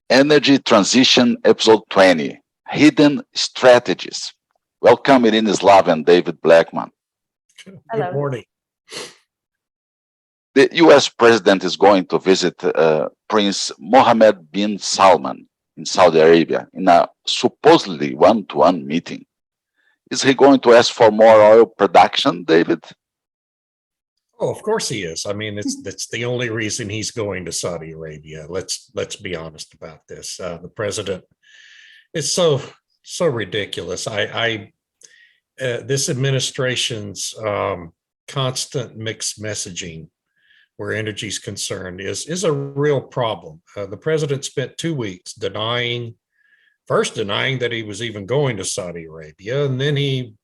Energy Transition, Episode 20, Hidden Strategies. Welcome, Irina Slav and David Blackman. Good Hello. morning. The US president is going to visit Prince Mohammed bin Salman in Saudi Arabia in a supposedly one-to-one meeting. Is he going to ask for more oil production, David? Oh, of course he is. I mean, that's the only reason he's going to Saudi Arabia. Let's be honest about this. The president is so ridiculous. This administration's constant mixed messaging where energy is concerned is a real problem. The president spent 2 weeks denying that he was even going to Saudi Arabia, and then he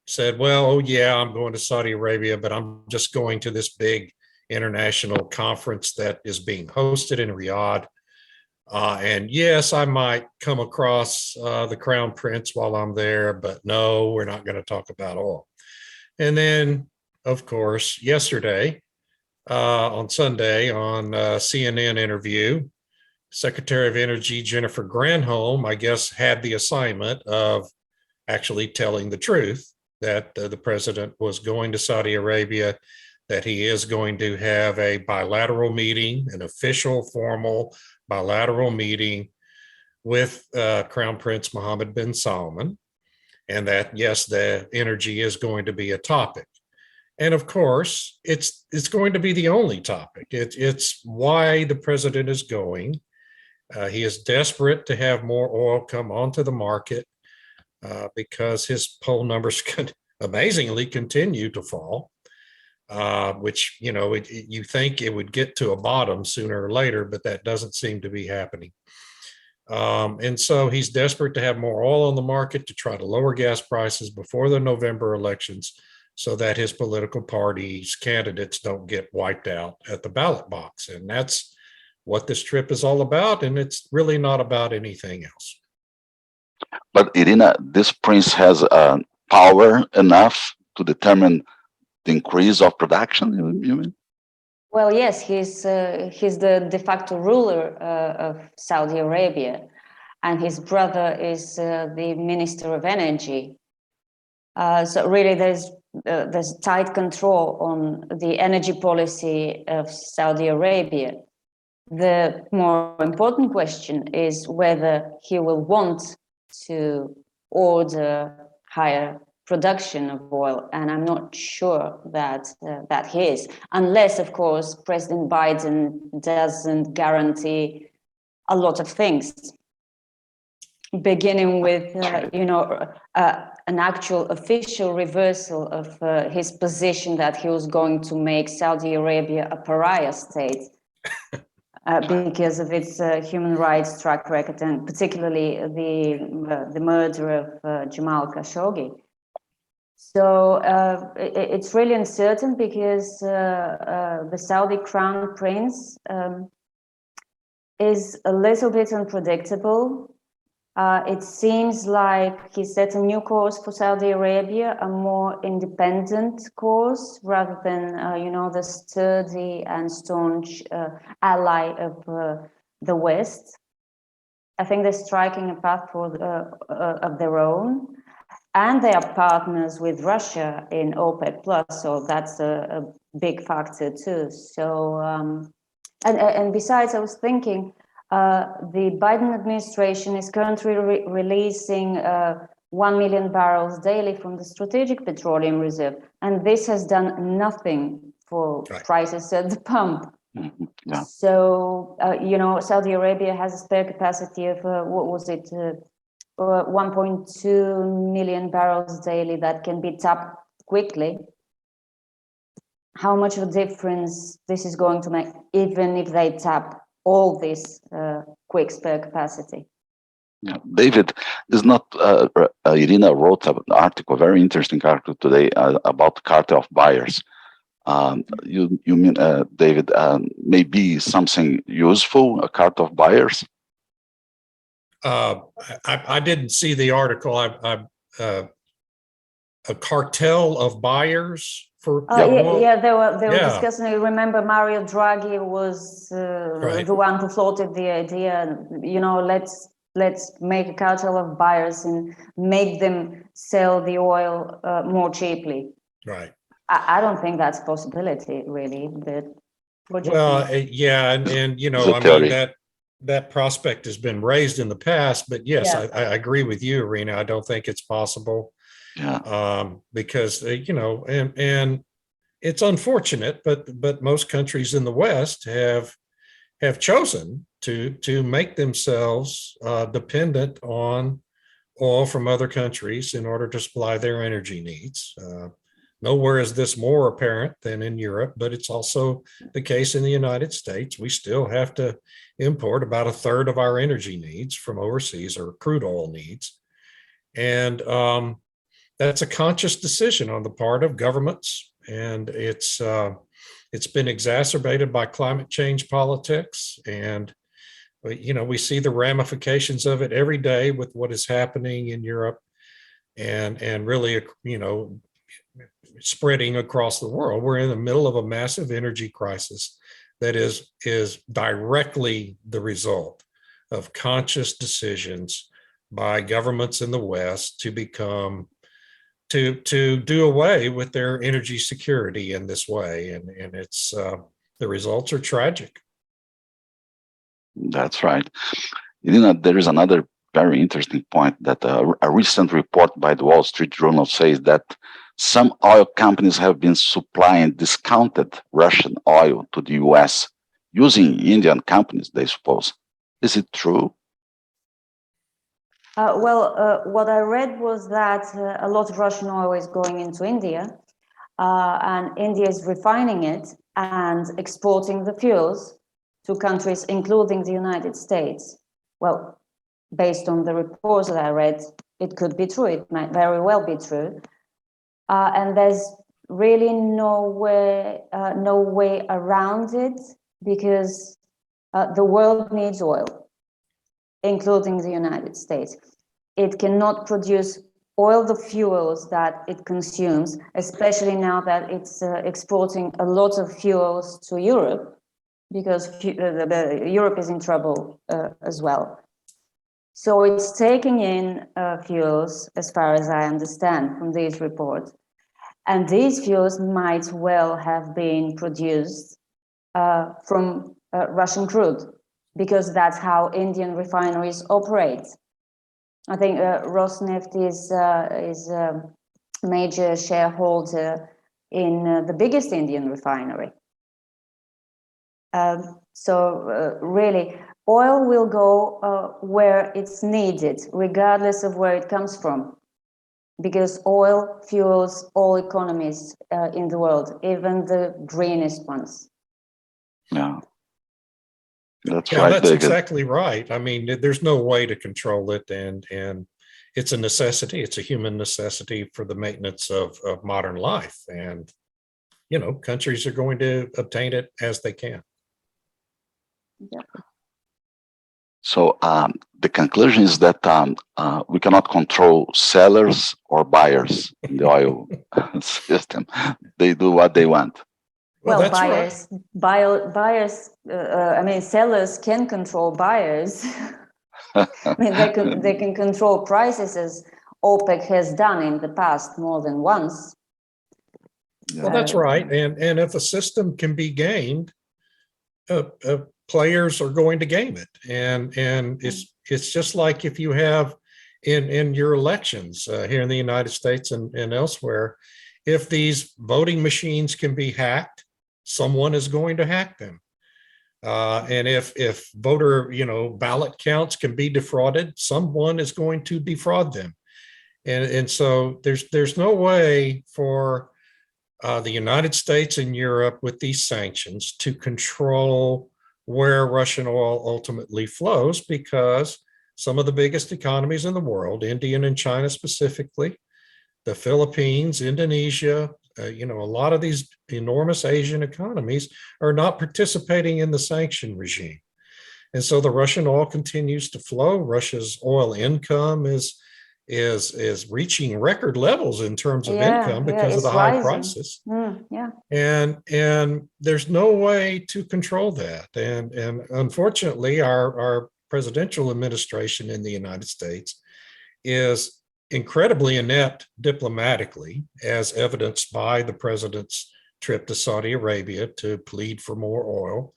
said, well, oh yeah, I'm going to Saudi Arabia, but I'm just going to this big international conference that is being hosted in Riyadh. And yes, I might come across the Crown Prince while I'm there, but no, we're not going to talk about oil. And then, of course, yesterday, on Sunday, on CNN interview, Secretary of Energy Jennifer Granholm, I guess, had the assignment of actually telling the truth that the president was going to Saudi Arabia, that he is going to have a bilateral meeting, an official, formal bilateral meeting with Crown Prince Mohammed bin Salman, and that, yes, the energy is going to be a topic. And of course, it's going to be the only topic. It's why the president is going. He is desperate to have more oil come onto the market because his poll numbers could amazingly continue to fall, which, you think it would get to a bottom sooner or later, but that doesn't seem to be happening. And so he's desperate to have more oil on the market to try to lower gas prices before the November elections so that his political party's candidates don't get wiped out at the ballot box. And that's what this trip is all about, and it's really not about anything else. But Irina, this prince has power enough to determine the increase of production, you mean? Well, yes, he's the de facto ruler of Saudi Arabia, and his brother is the Minister of Energy. So really, there's tight control on the energy policy of Saudi Arabia. The more important question is whether he will want to order higher production of oil, and I'm not sure that he is, unless, of course, President Biden doesn't guarantee a lot of things, beginning with an actual official reversal of his position that he was going to make Saudi Arabia a pariah state. Because of its human rights track record, and particularly the murder of Jamal Khashoggi. So it's really uncertain because the Saudi Crown Prince is a little bit unpredictable. It seems like he set a new course for Saudi Arabia, a more independent course, rather than, the sturdy and staunch ally of the West. I think they're striking a path of their own, and they are partners with Russia in OPEC Plus, so that's a big factor too. So, and besides, I was thinking, the Biden administration is currently releasing 1 million barrels daily from the Strategic Petroleum Reserve, and this has done nothing for prices at the pump. Mm-hmm. Yeah. So, Saudi Arabia has a spare capacity of, 1.2 million barrels daily that can be tapped quickly. How much of a difference this is going to make, even if they tap all this quick spare capacity? Yeah. David, is not Irina wrote an article, a very interesting article today about cartel of buyers. You mean, David, maybe something useful, a cartel of buyers? I didn't see the article. A cartel of buyers. for they were Yeah. discussing. I remember Mario Draghi was Right. the one who floated the idea. You know, let's make a cartel of buyers and make them sell the oil more cheaply. Right. I don't think that's a possibility, really. But what do you Well, think? yeah, and you It's know, a I mean theory. that prospect has been raised in the past, but yes, Yeah. I agree with you, Irina. I don't think it's possible Yeah. because you know, and it's unfortunate, but most countries in the West have chosen to make themselves dependent on oil from other countries in order to supply their energy needs. Nowhere is this more apparent than in Europe, but it's also the case in the United States. We still have to import about a third of our energy needs from overseas, or crude oil needs. And that's a conscious decision on the part of governments. And it's been exacerbated by climate change politics. And you know, we see the ramifications of it every day with what is happening in Europe and really, you know, spreading across the world. We're in the middle of a massive energy crisis that is directly the result of conscious decisions by governments in the West to do away with their energy security in this way, and it's the results are tragic. That's right. You know, there is another very interesting point that a recent report by the Wall Street Journal says that some oil companies have been supplying discounted Russian oil to the US using Indian companies, they suppose. Is it true? What I read was that a lot of Russian oil is going into India, and India is refining it and exporting the fuels to countries, including the United States. Well, based on the reports that I read, it could be true. It might very well be true. And there's really no way around it, because the world needs oil, including the United States. It cannot produce all the fuels that it consumes, especially now that it's exporting a lot of fuels to Europe, because Europe is in trouble as well. So it's taking in fuels, as far as I understand from these reports. And these fuels might well have been produced from Russian crude, because that's how Indian refineries operate. I think Rosneft is a major shareholder in the biggest Indian refinery. Really, oil will go where it's needed, regardless of where it comes from, because oil fuels all economies in the world, even the greenest ones. Yeah. That's Yeah, right, that's David. exactly right. I mean, there's no way to control it, and it's a necessity. It's a human necessity for the maintenance of modern life, and you know, countries are going to obtain it as they can. Yeah. So the conclusion is that we cannot control sellers or buyers in the oil system. They do what they want. Well, that's buyers. I mean, sellers can control buyers. I mean, they can control prices, as OPEC has done in the past more than once. Well, that's right. And if a system can be gamed, players are going to game it. And it's just like if you have in your elections here in the United States and elsewhere, if these voting machines can be hacked, someone is going to hack them. And if voter, ballot counts can be defrauded, someone is going to defraud them. And so there's no way for the United States and Europe with these sanctions to control where Russian oil ultimately flows, because some of the biggest economies in the world, India and China specifically, the Philippines, Indonesia, a lot of these enormous Asian economies are not participating in the sanction regime. And so the Russian oil continues to flow. Russia's oil income is is reaching record levels in terms of Yeah, income yeah, because of it's the high rising. prices. Yeah. And there's no way to control that. And unfortunately, our presidential administration in the United States is incredibly inept diplomatically, as evidenced by the president's trip to Saudi Arabia to plead for more oil.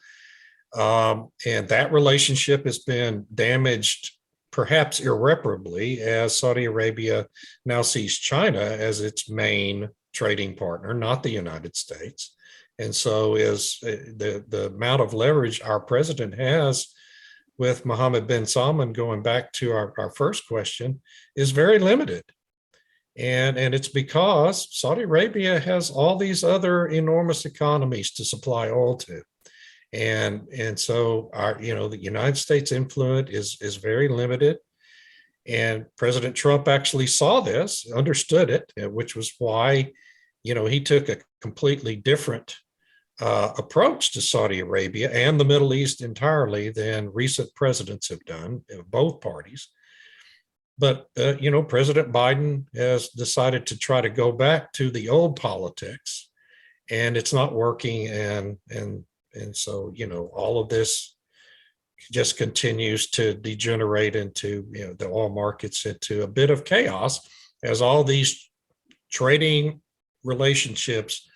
And that relationship has been damaged perhaps irreparably, as Saudi Arabia now sees China as its main trading partner, not the United States. And so is the amount of leverage our president has with Mohammed bin Salman, going back to our first question, is very limited. And it's because Saudi Arabia has all these other enormous economies to supply oil to. And so the United States influence is very limited. And President Trump actually saw this, understood it, which was why, he took a completely different approach to Saudi Arabia and the Middle East entirely than recent presidents have done, both parties. But, President Biden has decided to try to go back to the old politics, and it's not working. And so, all of this just continues to degenerate into, the oil markets into a bit of chaos as all these trading relationships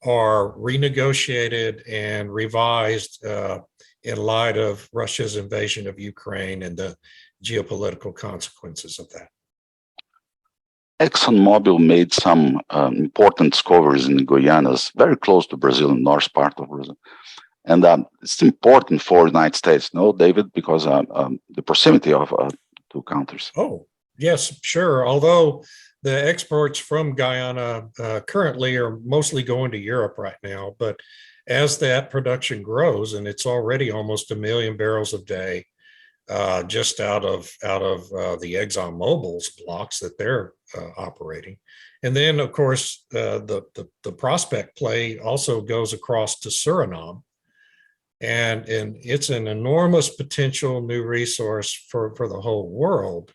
are renegotiated and revised in light of Russia's invasion of Ukraine and the geopolitical consequences of that. ExxonMobil made some important discoveries in Guianas, very close to Brazil, in north part of Brazil. And it's important for the United States, no, David, because the proximity of two countries. Oh, yes, sure. Although the exports from Guyana currently are mostly going to Europe right now, but as that production grows, and it's already almost 1 million barrels a day, just out of the ExxonMobil's blocks that they're operating, and then of course the prospect play also goes across to Suriname. And it's an enormous potential new resource for the whole world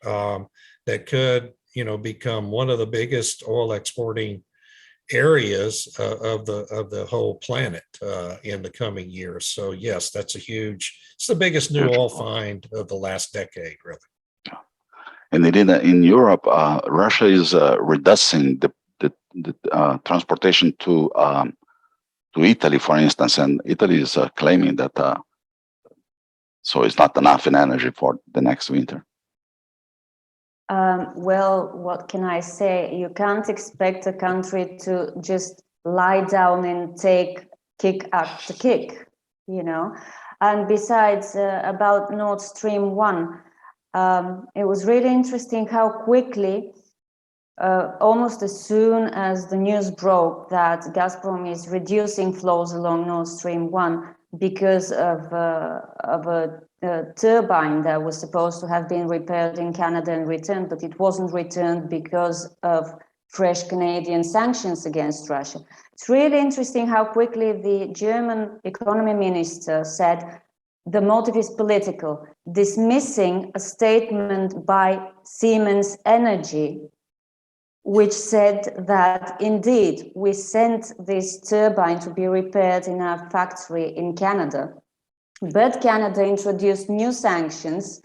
that could, become one of the biggest oil exporting areas of the whole planet in the coming years. So yes, it's the biggest new oil find of the last decade, really. And in Europe, Russia is reducing the transportation to Italy, for instance, and Italy is claiming that so it's not enough in energy for the next winter. Well, what can I say? You can't expect a country to just lie down and take kick after kick, And besides, about Nord Stream 1, it was really interesting how quickly, almost as soon as the news broke that Gazprom is reducing flows along Nord Stream 1 because of a turbine that was supposed to have been repaired in Canada and returned, but it wasn't returned because of fresh Canadian sanctions against Russia. It's really interesting how quickly the German economy minister said the motive is political, dismissing a statement by Siemens Energy, which said that indeed we sent this turbine to be repaired in our factory in Canada. But Canada introduced new sanctions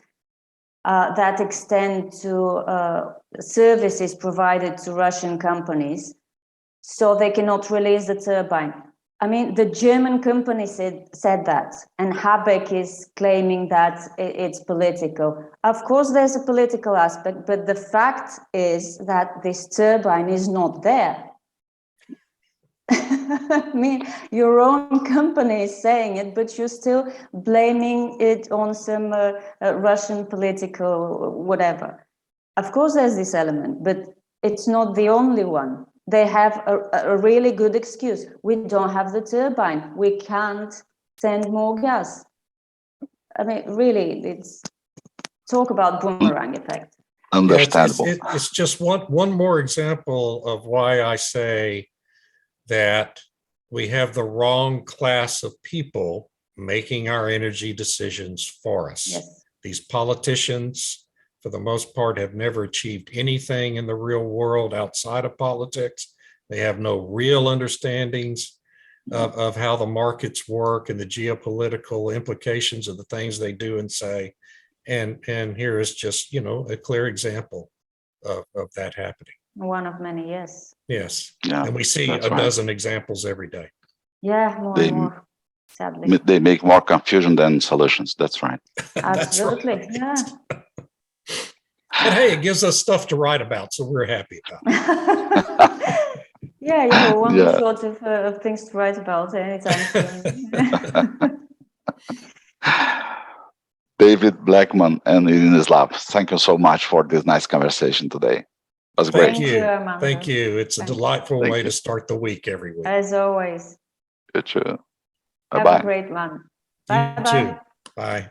that extend to services provided to Russian companies, so they cannot release the turbine. I mean, the German company said that, and Habeck is claiming that it's political. Of course, there's a political aspect, but the fact is that this turbine is not there. I mean, your own company is saying it, but you're still blaming it on some Russian political whatever. Of course, there's this element, but it's not the only one. They have a really good excuse. We don't have the turbine. We can't send more gas. I mean, really, it's talk about boomerang effect. Understandable. It's just one more example of why I say that we have the wrong class of people making our energy decisions for us. Yes. These politicians, for the most part, have never achieved anything in the real world outside of politics. They have no real understandings of how the markets work and the geopolitical implications of the things they do and say. And here is just, a clear example of that happening. One of many, yes. Yes. Yeah, And we see that's a right. dozen examples every day. Yeah, more They- and more, sadly. They make more confusion than solutions. That's right. That's Absolutely, right. yeah. But hey, it gives us stuff to write about, so we're happy about it. Yeah, you have a wonderful Yeah. sort of things to write about anytime soon. David Blackman and Irina Slav, thank you so much for this nice conversation today. It was great. Thank you. Armando. Thank you. It's a Thank you. delightful Thank way you. to start the week every week. As always, Good. have Bye-bye. a great one. You Bye-bye. too. Bye.